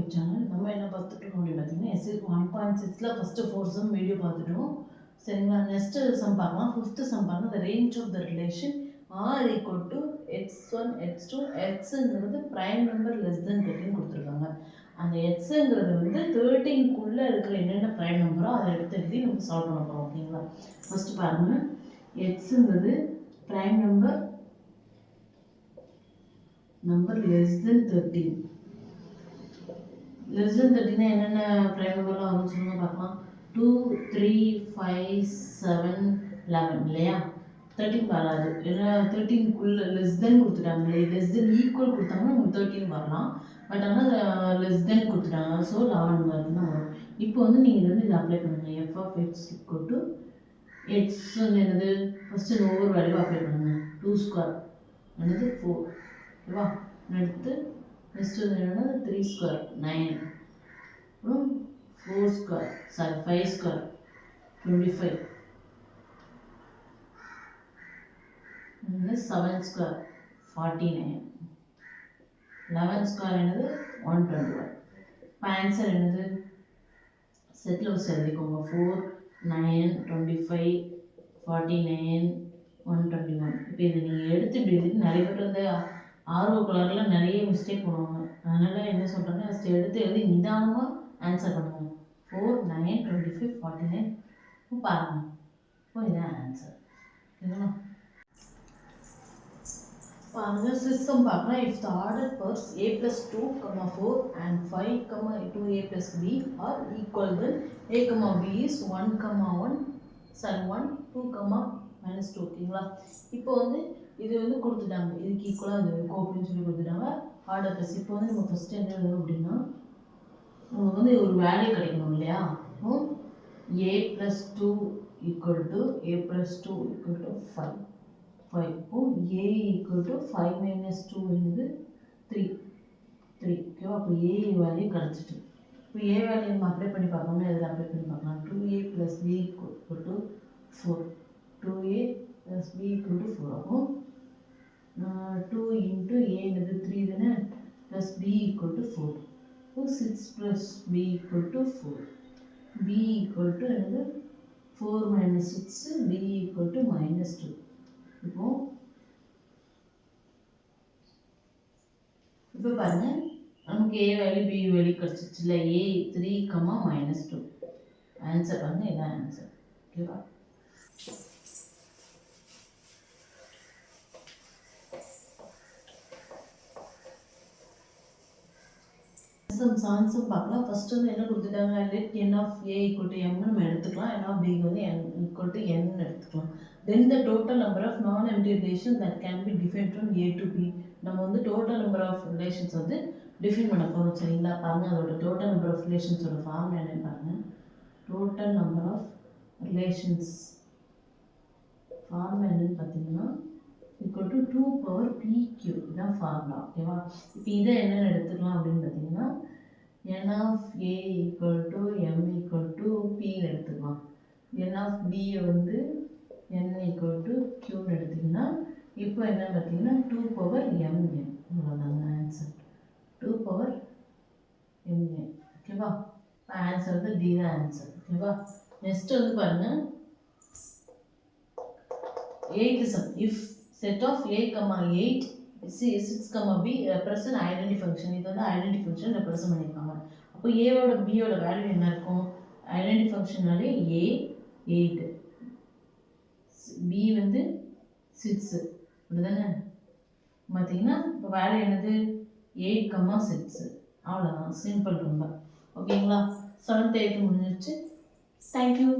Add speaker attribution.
Speaker 1: YouTube channel. நம்ம என்ன பார்த்துட்டோம் அப்படின்னு பார்த்தீங்கன்னா, எஸ்எல் 1.6ல் ஃபஸ்ட்டு 4 சம் வீடியோ பார்த்துட்டோம். சரிங்களா? நெக்ஸ்ட்டு சம் பார்க்கலாம். 5th சம் பாருங்கள். The range of the relation are equal to x1 x2 xங்கிறது ப்ரைம் நம்பர் லெஸ் தென் 13 கொடுத்துருக்காங்க. அந்த எக்ஸுங்கிறது வந்து 13க்குள்ளே இருக்கிற என்னென்ன ப்ரைம் நம்பரோ அதை எடுத்து எழுதி நம்ம சால்வ் பண்ண போகிறோம். ஓகேங்களா? ஃபஸ்ட்டு பாருங்கள், எக்ஸுங்கிறது prime number less than 13. less than 13 என்னென்ன ப்ரைம் நம்பர்லாம் வரும்னு சொல்லுங்க பார்க்கலாம். 2 3 5 7 11 இல்லையா? 13 வராது. ஏன்னா 13க்குள்ள லெஸ் தென் கொடுத்துட்டாங்களே, லெஸ் தென் ஈக்குவல் கொடுத்தாங்கன்னா உங்களுக்கு 13 வரலாம். பட் ஆனால் லெஸ் தென் கொடுத்துட்டாங்க, ஸோ 11 தான் வரும். இப்போ வந்து நீங்கள் இது வந்து இதை அப்ளை பண்ணுங்கள். F of X equal to X வந்து என்னது, ஃபஸ்ட்டு ஒவ்வொரு வேல்யூவும் அப்ளை பண்ணுங்கள். 2 ஸ்கொயர் என்னது 4, ஓகேவா? அடுத்து நெக்ஸ்ட் வந்து என்னன்னா 3 ஸ்கொயர் 9, அப்புறம் 4 ஸ்கொயர் 5 ஸ்கொயர் 25, 7 ஸ்கொயர் 49, 11 ஸ்கொயர் என்னது 121. இப்போ ஆன்சர் என்னது, செட்டில் வச்சு எழுதிக்கோங்க. 4 9 25 49 121. இப்போ இதை நீங்கள் எடுத்து இப்படி எழுதி, நிறைய பேர் வந்து ஆர்வ கலரில் நிறைய மிஸ்டேக் பண்ணுவாங்க. அதனால் என்ன சொல்கிறாங்க, ஃபஸ்ட்டு எடுத்து எழுதி நிதானமாக ஆன்சர் பண்ணுங்கள். 4 9 25 49. இப்போ பாருங்கள், இப்போ இதான் ஆன்சர். ஓகேங்களா? பாருங்கள், சிஸ்டம் பார்க்கலாம். If the order purse a + 2, 4 and 5, 2a + b are equal, then a, b is 1, 1, 2, -2. ஓகேங்களா? இப்போ வந்து இது வந்து கொடுத்துட்டாங்க, இதுக்கு ஈக்குவலாக இது இருக்கும் அப்படின்னு சொல்லி கொடுத்துட்டாங்க ஆர்டர் பர்ஸ். இப்போ வந்து நம்ம ஃபஸ்ட்டு என்ன எழுதணும் அப்படின்னா, நமக்கு வந்து ஒரு வேல்யூ கிடைக்கணும் இல்லையா? a + 2 equal to a + 2 equal to 5. இப்போ a ஈக்குவல் டு 5 - 2 என்னது 3. ஓகேவா? அப்போ a வேல்யூ கிடச்சிட்டு, இப்போ a வேல்யூ நம்ம அப்ளை பண்ணி பார்க்கணும்னா இதில் அப்ளை பண்ணி பார்க்கலாம். 2a + b equal to 4. 2a + b equal to 4. அப்போ 2 × a என்னது 3 தானே, ப்ளஸ் b ஈக்குவல் டு 4. இப்போ 6 + b equal to 4. b equal to என்னது 4 - 6, b ஈக்குவல் டு -2. இப்போ பாருங்க, நமக்கு a வேல்யூ b வேல்யூ கிடச்சிச்சு இல்லை. a 3, -2. ஆன்சர் பாருங்க, இதான் ஆன்சர். ஓகேவா? சான்ஸும் பார்க்கலாம். ஃபஸ்ட்டு வந்து என்ன கொடுத்துட்டாங்க, let n of a equal to m நம்ம எடுத்துக்கலாம், n of b வந்து n ஈக்குவல் டு n எடுத்துக்கலாம். Then the total number of non empty relation that can be define from a to b. நம்ம வந்து total number of relations வந்து define பண்ண போகிறோம். சரிங்களா? பாருங்கள், அதோட டோட்டல் நம்பர் ஆஃப் ரிலேஷன்ஸோட ஃபார்ம் என்னன்னு பாருங்கள். Total number of relations form என்னன்னு பார்த்தீங்கன்னா ஈக்குவல் டு 2 பவர் pq. இதுதான் ஃபார்முலா. ஓகேவா? இப்போ இதை என்னென்னு எடுத்துக்கலாம் அப்படின்னு பார்த்தீங்கன்னா, n of a equal to m equal to pன்னு எடுத்துக்கலாம். n of b வந்து n ஈக்குவல் டு qன்னு எடுத்திங்கன்னா, இப்போ என்ன பார்த்தீங்கன்னா 2 பவர் mn. அவ்வளோதாங்க ஆன்சர், 2 பவர் mn. ஓகேவா? இப்போ ஆன்சர் வந்து டி தான் ஆன்சர். ஓகேவா? நெக்ஸ்ட் வந்து பாருங்கள், 8th sum. If set of a, 8, 6, b represent identity function. இது வந்து identity function represent பண்ணியிருக்காங்க. அப்போ a-ஓட b-ஓட வேல்யூ என்ன இருக்கும்? identity functionனாலே a 8, b வந்து 6, அப்படிதானே? பார்த்தீங்கன்னா இப்போ வேல்யூ என்னது 8, 6. அவ்வளோதான், சிம்பிள் ரொம்ப. ஓகேங்களா? 7th 8th முடிஞ்சிருச்சு. தேங்க்யூ.